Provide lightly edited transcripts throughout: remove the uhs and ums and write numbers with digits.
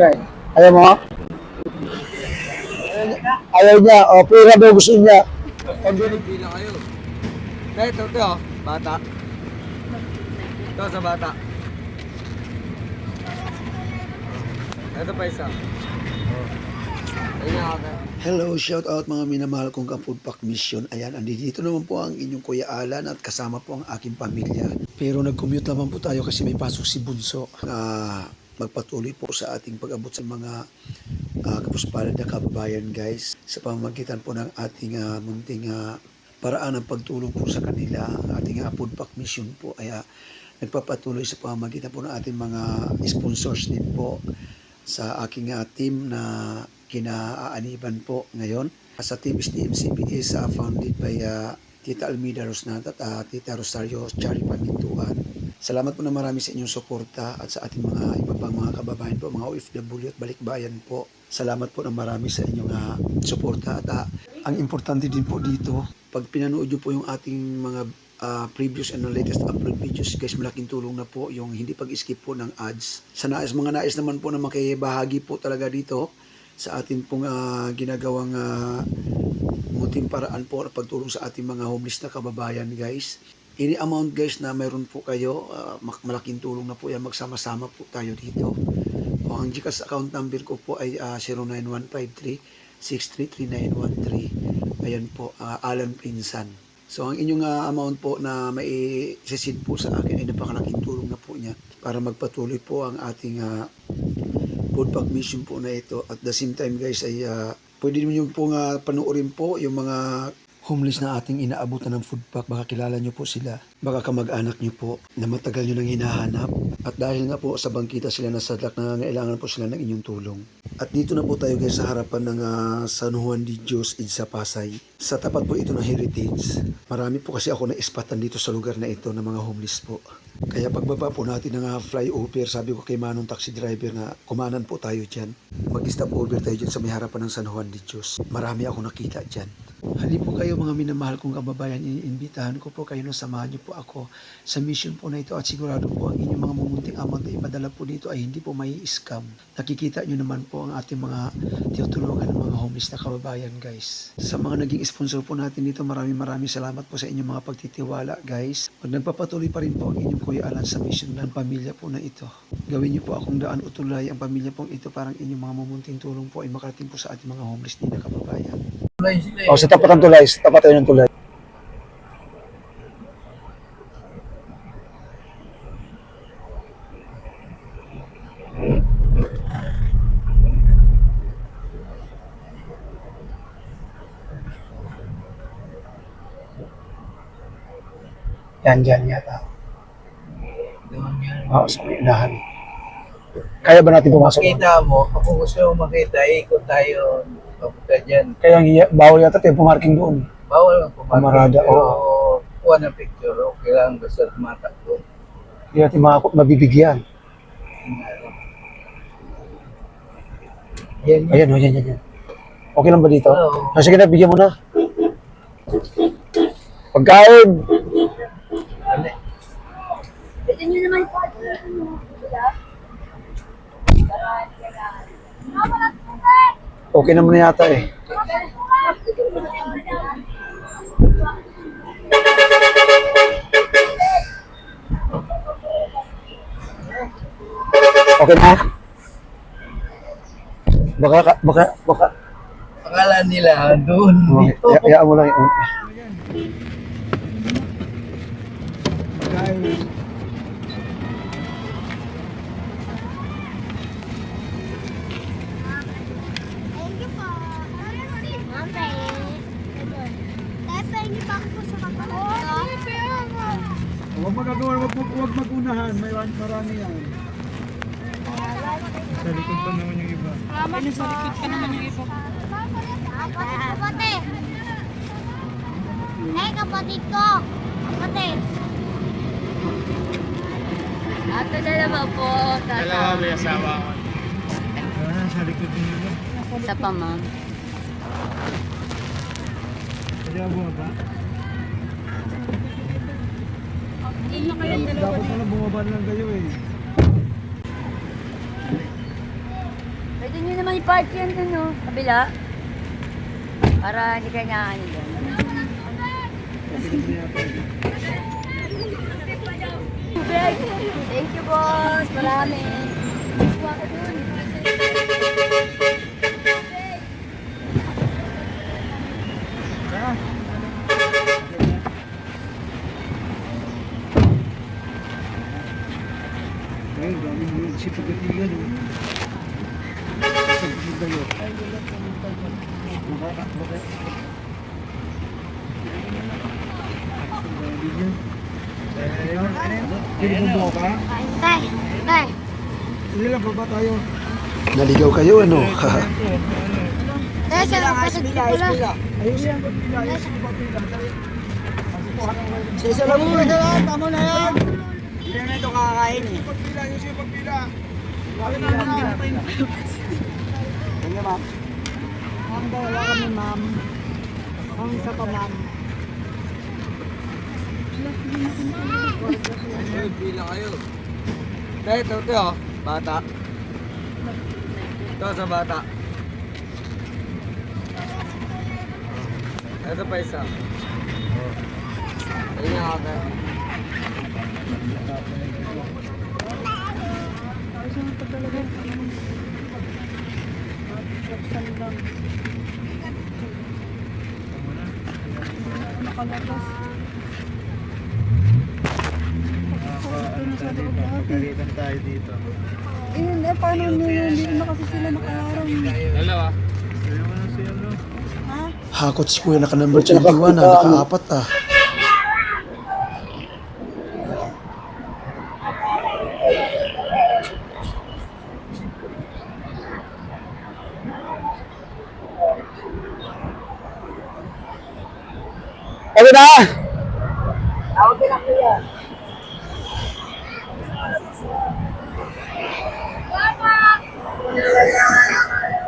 Okay. Ayaw mo? Ayaw niya. O, pera daw gusto niya. Pila kayo. Ito, bata. Ito sa bata. Ito pa isa. Hello, shout out mga minamahal kong ka-Foodpack Mission. Ayan, andito naman po ang inyong Kuya Alan at kasama po ang aking pamilya. Pero nag-commute naman po tayo kasi may pasok si Bunso. Magpatuloy po sa ating pag-abot sa mga kapuspalad na kababayan guys. Sa pamamagitan po ng ating munting paraan ng pagtulong po sa kanila. Ang ating Foodpack Mission po ay nagpapatuloy sa pamamagitan po ng ating mga sponsors din po sa aking team na kinaaaniban po ngayon. Sa Team STMCB is founded by Tita Almida Rosnat at Tita Rosario Chari Pamintuan. Salamat po na marami sa inyong suporta at sa ating mga iba pang mga kababayan po, mga OFW at balikbayan po. Salamat po na marami sa inyong suporta at ang importante din po dito, pag pinanood nyo po yung ating mga previous and latest upload videos guys, malaking tulong na po yung hindi pag-skip po ng ads. Sa mga nais naman po na makibahagi po talaga dito sa ating pong ginagawang muting paraan po na pagtulong sa ating mga homeless na kababayan guys. Any amount guys na mayroon po kayo, malaking tulong na po yan, magsama-sama po tayo dito. O, ang GCash account number ko po ay 09153-633913. Ayan po, Alan Pinsan. So ang inyong amount po na mai-send po sa akin ay napakalaking tulong na po niya para magpatuloy po ang ating Foodpack Mission po na ito. At the same time guys ay pwede niyo po panoorin po yung mga homeless na ating inaabutan ng foodpack. Baka kilala nyo po sila. Baka kamag-anak nyo po na matagal nyo nang hinahanap. At dahil nga po sa bangkita sila nasadlak na ngailangan po sila ng inyong tulong. At dito na po tayo guys sa harapan ng San Juan de Dios sa Pasay. Sa tapat po ito ng Heritage. Marami po kasi ako na-ispatan dito sa lugar na ito ng mga homeless po. Kaya pagbaba po natin ng flyover, sabi ko kay Manong taxi driver na kumanan po tayo dyan. Mag-stop over tayo dyan sa may harapan ng San Juan de Dios. Marami ako nakita dyan. Halip po kayo mga minamahal kong kababayan, iniimbitahan ko po kayo na samahan niyo po ako sa mission po na ito at sigurado po ang inyong mga mumunting amount na ipadala po dito ay hindi po may scam. Nakikita niyo naman po ang ating mga tinutulungan ng mga homeless na kababayan guys. Sa mga naging sponsor po natin dito, maraming salamat po sa inyong mga pagtitiwala guys. Pag nagpapatuloy pa rin po ang inyong Kuya Alan sa mission ng pamilya po na ito. Gawin niyo po akong daan o tulay ang pamilya pong ito parang inyong mga mumunting tulong po ay makarating po sa ating mga homeless din na kababayan. O, sa tapat ng tulay. Sa tapat tayo ng tulay. Yan yata. Oo, sa may unahan. Kaya ba natin pumasok? Makita mo, kung gusto mo makita, ikot tayo. Papunta dyan. Kaya bawal yata tayo pumarking doon. Bawal lang pumarking. Kamarada, pero kuha ng picture, okay lang. Basta tumatakbo. Hindi natin mabibigyan. Yan. Ayan. Okay lang ba dito? Oo. Sige na, bigyan mo na. Pagkain! Ito nyo naman po. Okay naman na yata eh. Okay na? Baka. Akala nila doon. Dito. Hayaan mo lang yung... Thank you po. Mami. Tepe, hindi pa ako sa kapatid. Oo, pero mo. Huwag magagawa, huwag magunahan. Marami yan. Sa likod pa naman yung iba. Sa likod pa naman yung iba. Kapatid. Kapatid ko. Kapatid. Ato na naman po. Dalawa may asawa ko. Sa likod yung iba. Isa pa, ma'am. Kaya bumaba. Dapat pala bumaba lang kayo eh. Pwede nyo naman i-park yan dun, no? Kabila. Para hindi ka nakaano dyan. Tubig! Thank you, boss! Marami! Kuha ka dun! Ay, dami mo yung sipagatigan. Sipagatigan tayo. Hindi mo ka? Tay, tay. Hindi lang baba tayo. Naligaw kayo, ano? Tay, sa kapatid ko pala. Ayun yan, pagpila. Ayun, sige pagpila. Isa lang muna na yan. Tama na yan. Hindi na ito kakakain eh. Pagpila, ayun siya pagpila. Ano ma'am? Ma'am, wala kami, ma'am. Ang isa pa, ma'am. Ay, pila kayo. Dahil ito, oh. Bata. Ito sa bata. Ito pa isa. Ayun yung ate. Pagkalitan tayo dito. Yun, paano hindi na kasi sila nakaharang? Dalawa. Ha? Hakot si Kuya, naka-number 21 na, naka-4 ah. Ano na?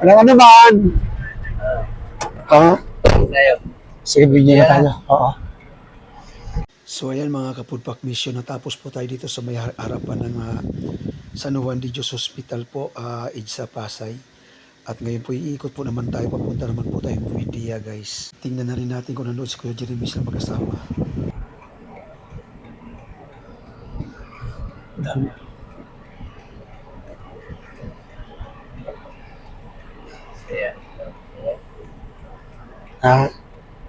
Walang ano man. Ha? Tayo. Sige, bigyan na tayo. Oo. So ayan mga kapudpak mission, natapos po tayo dito sa may harapan ng San Juan de Dios Hospital po, EDSA Pasay. At ngayon po iikot po naman tayo, papunta naman po tayong Buendia guys. Tingnan na rin natin kung nanood si Kuya Jeremy sila mag-asawa. Dami. Saya. Ha?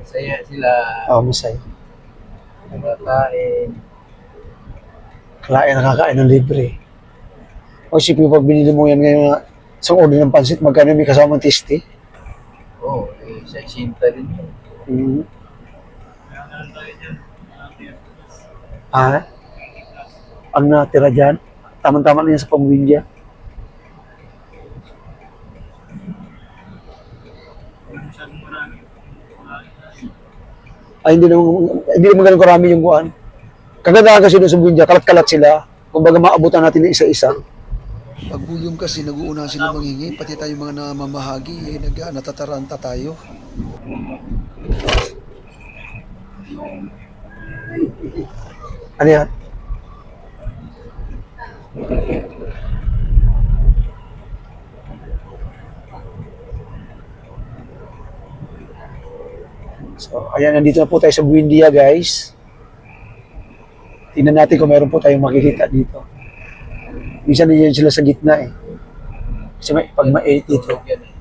Saya sila. Oo, misay. Nagkakain. Kalain nakakain ng libre. O isipin mo pag binili mo yan ngayon sa order ng pansit, magkano may kasamang tisti? Oo, sa isinta din yun. Mm. Ha? Ang natira dyan, tama-tama na yan sa pamilya. Ay, hindi naman ganun karami yung buwan. Kagandahan kasi doon sa Buendia, kalat-kalat sila. Kumbaga maabutan natin ng isa-isa. Pag volume kasi, nag-uuna sila manghingi, pati tayo mga namamahagi, natataranta tayo. Ano yan? So, ayan, nandito na po tayo sa Buendia, guys. Tingnan natin kung meron po tayong makikita dito. Minsan nandiyan sila sa gitna eh. Kasi pag ma-8 dito. Yan eh.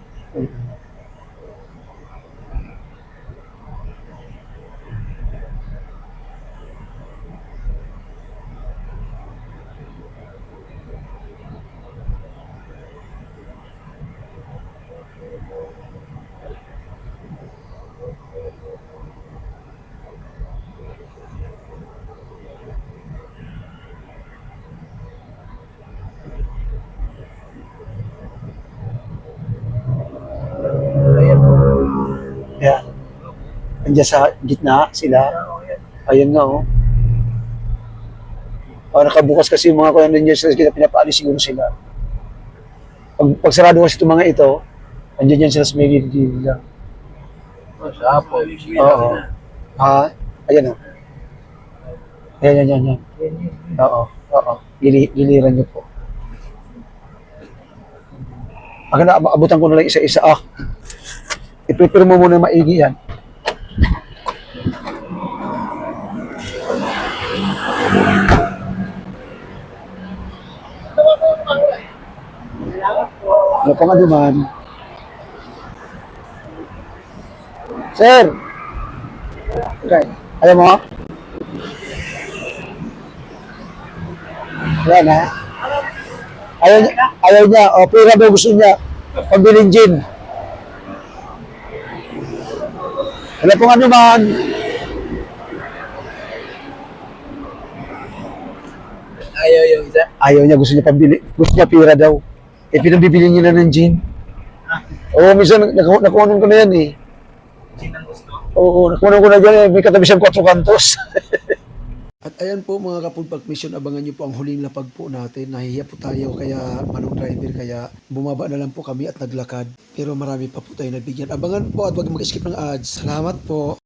Ayan. Nandiyan sa gitna sila. Ayan nga oh. Nakabukas kasi yung mga kuya nandiyan sila, pinapaalis siguro sila. Pag sarado kasi itong mga ito, nandiyan yan sila sa may gilid lang. Sa Apo. Oo. Ha? Ayan oh. Ayan. Oo. Giliran niyo po. Aga na, maabutan ko na lang isa-isa. I-prepare mo muna maigi yan. Ano pa nga naman? Sir! Okay. Ayaw mo? Yan ha? Ayaw niya. O, pera daw gusto niya. Pagbiling gin. Ano pa nga naman? Ayaw yung isa. Ayaw niya, gusto niya pambili. Gusto niya pera daw. Eh, pinabibili niya na ng gin. Oo, minsan nakuhanan ko na yan eh. Oo, nakuha ko na dyan. May katabi siyang 4 kantos. At ayan po mga kapulpak mission, abangan niyo po ang huling lapag po natin. Nahihiya po tayo kaya manong driver, kaya bumaba na lang po kami at naglakad. Pero marami pa po tayo nabigyan. Abangan po at huwag mag-skip ng ads. Salamat po.